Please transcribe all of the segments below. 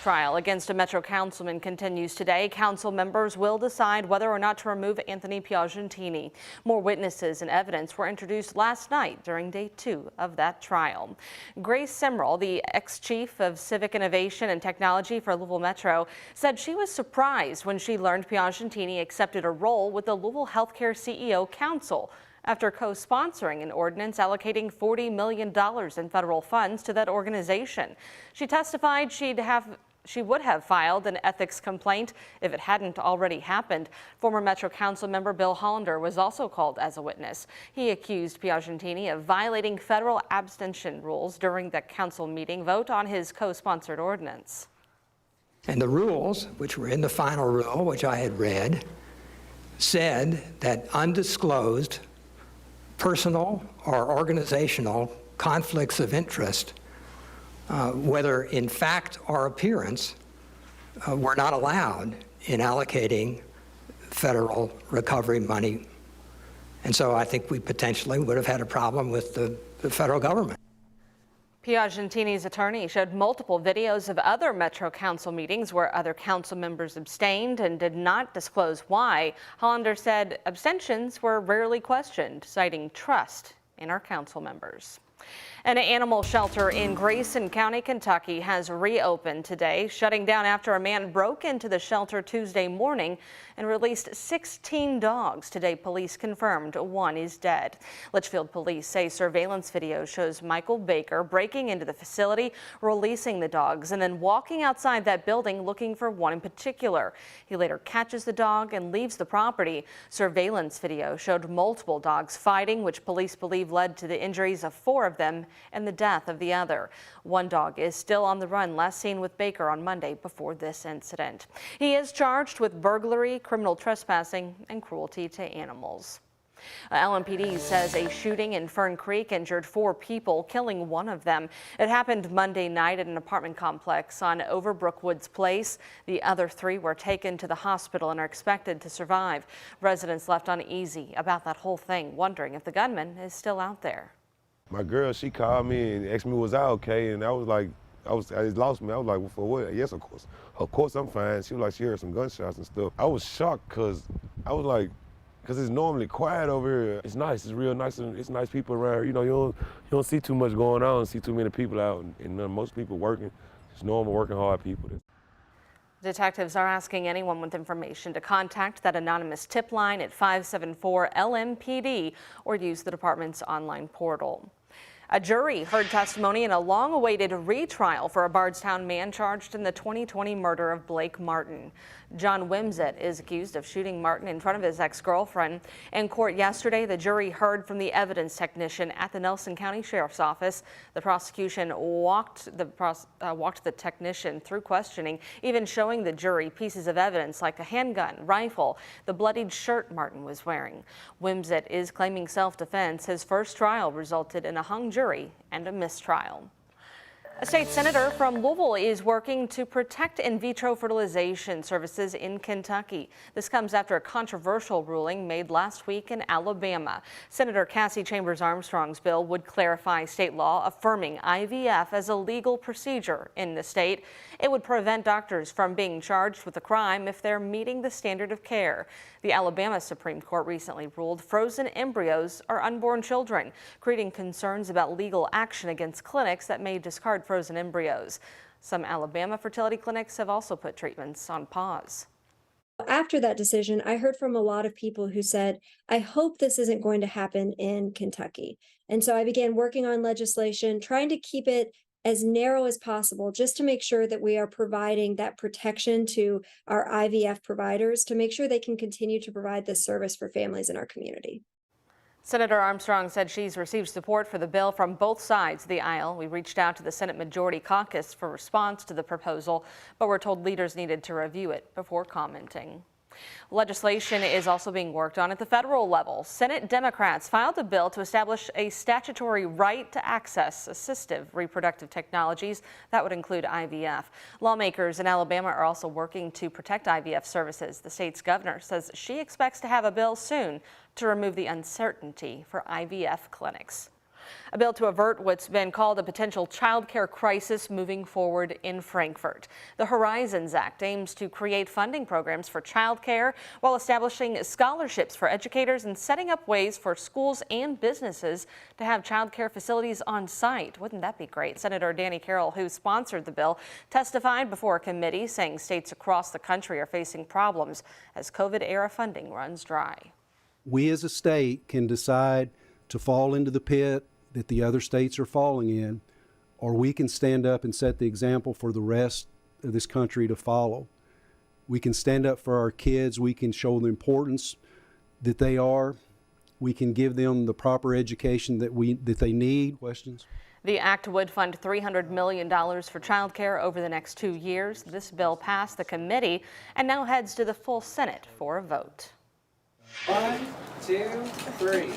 mistrial against a Metro councilman continues today. Council members will decide whether or not to remove Anthony Piagentini. More witnesses and evidence were introduced last night during day 2 of that trial. Grayson, the ex-chief of civic innovation and technology for Louisville Metro, said she was surprised when she learned Piagentini accepted a role with the Louisville Healthcare CEO Council after co-sponsoring an ordinance allocating $40 million in federal funds to that organization. She testified she would have filed an ethics complaint if it hadn't already happened. Former Metro Council member Bill Hollander was also called as a witness. He accused Piagentini of violating federal abstention rules during the council meeting vote on his co-sponsored ordinance. And the rules, which were in the final rule, which I had read, said that undisclosed personal or organizational conflicts of interest, whether in fact or appearance, were not allowed in allocating federal recovery money. And so I think we potentially would have had a problem with the federal government. Piagentini's attorney showed multiple videos of other Metro Council meetings where other council members abstained and did not disclose why. Hollander said abstentions were rarely questioned, citing trust in our council members. An animal shelter in Grayson County, Kentucky has reopened today, shutting down after a man broke into the shelter Tuesday morning and released 16 dogs. Today, police confirmed one is dead. Litchfield police say surveillance video shows Michael Baker breaking into the facility, releasing the dogs, and then walking outside that building looking for one in particular. He later catches the dog and leaves the property. Surveillance video showed multiple dogs fighting, which police believe led to the injuries of 4 of them and the death of the other. One dog is still on the run, last seen with Baker on Monday before this incident. He is charged with burglary, criminal trespassing, and cruelty to animals. LMPD says a shooting in Fern Creek injured 4 people, killing one of them. It happened Monday night at an apartment complex on Overbrook Woods Place. The other 3 were taken to the hospital and are expected to survive. Residents left uneasy about that whole thing, wondering if the gunman is still out there. My girl, she called me and asked me was I okay, and I was like, I just lost me. I was like, well, for what? Yes, of course. Of course I'm fine. She was like, she heard some gunshots and stuff. I was shocked because I was like, because it's normally quiet over here. It's nice, it's real nice, and it's nice people around here. You know, you don't see too much going on, see too many people out, and most people working. It's normal, working hard people. Detectives are asking anyone with information to contact that anonymous tip line at 574-LMPD or use the department's online portal. A jury heard testimony in a long-awaited retrial for a Bardstown man charged in the 2020 murder of Blake Martin. John Wimsett is accused of shooting Martin in front of his ex-girlfriend. In court yesterday, the jury heard from the evidence technician at the Nelson County Sheriff's Office. The prosecution walked the technician through questioning, even showing the jury pieces of evidence like a handgun, rifle, the bloodied shirt Martin was wearing. Wimsett is claiming self-defense. His first trial resulted in a hung jury and a mistrial. A state senator from Louisville is working to protect in vitro fertilization services in Kentucky. This comes after a controversial ruling made last week in Alabama. Senator Cassie Chambers Armstrong's bill would clarify state law affirming IVF as a legal procedure in the state. It would prevent doctors from being charged with a crime if they're meeting the standard of care. The Alabama Supreme Court recently ruled frozen embryos are unborn children, creating concerns about legal action against clinics that may discard frozen embryos. Some Alabama fertility clinics have also put treatments on pause. After that decision, I heard from a lot of people who said, I hope this isn't going to happen in Kentucky. And so I began working on legislation, trying to keep it as narrow as possible, just to make sure that we are providing that protection to our IVF providers to make sure they can continue to provide this service for families in our community. Senator Armstrong said she's received support for the bill from both sides of the aisle. We reached out to the Senate Majority Caucus for response to the proposal, but we're told leaders needed to review it before commenting. Legislation is also being worked on at the federal level. Senate Democrats filed a bill to establish a statutory right to access assistive reproductive technologies. That would include IVF. Lawmakers in Alabama are also working to protect IVF services. The state's governor says she expects to have a bill soon to remove the uncertainty for IVF clinics. A bill to avert what's been called a potential child care crisis moving forward in Frankfort. The Horizons Act aims to create funding programs for child care while establishing scholarships for educators and setting up ways for schools and businesses to have child care facilities on site. Wouldn't that be great? Senator Danny Carroll, who sponsored the bill, testified before a committee saying states across the country are facing problems as COVID-era funding runs dry. We as a state can decide to fall into the pit that the other states are falling in, or we can stand up and set the example for the rest of this country to follow. We can stand up for our kids. We can show the importance that they are. We can give them the proper education that they need. Questions? The act would fund $300 million for child care over the next 2 years. This bill passed the committee and now heads to the full Senate for a vote. 1, 2, 3.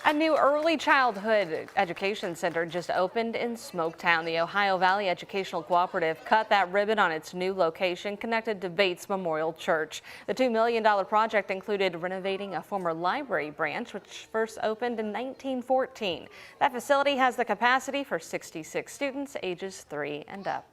A new early childhood education center just opened in Smoketown. The Ohio Valley Educational Cooperative cut that ribbon on its new location connected to Bates Memorial Church. The $2 million project included renovating a former library branch, which first opened in 1914. That facility has the capacity for 66 students ages 3 and up.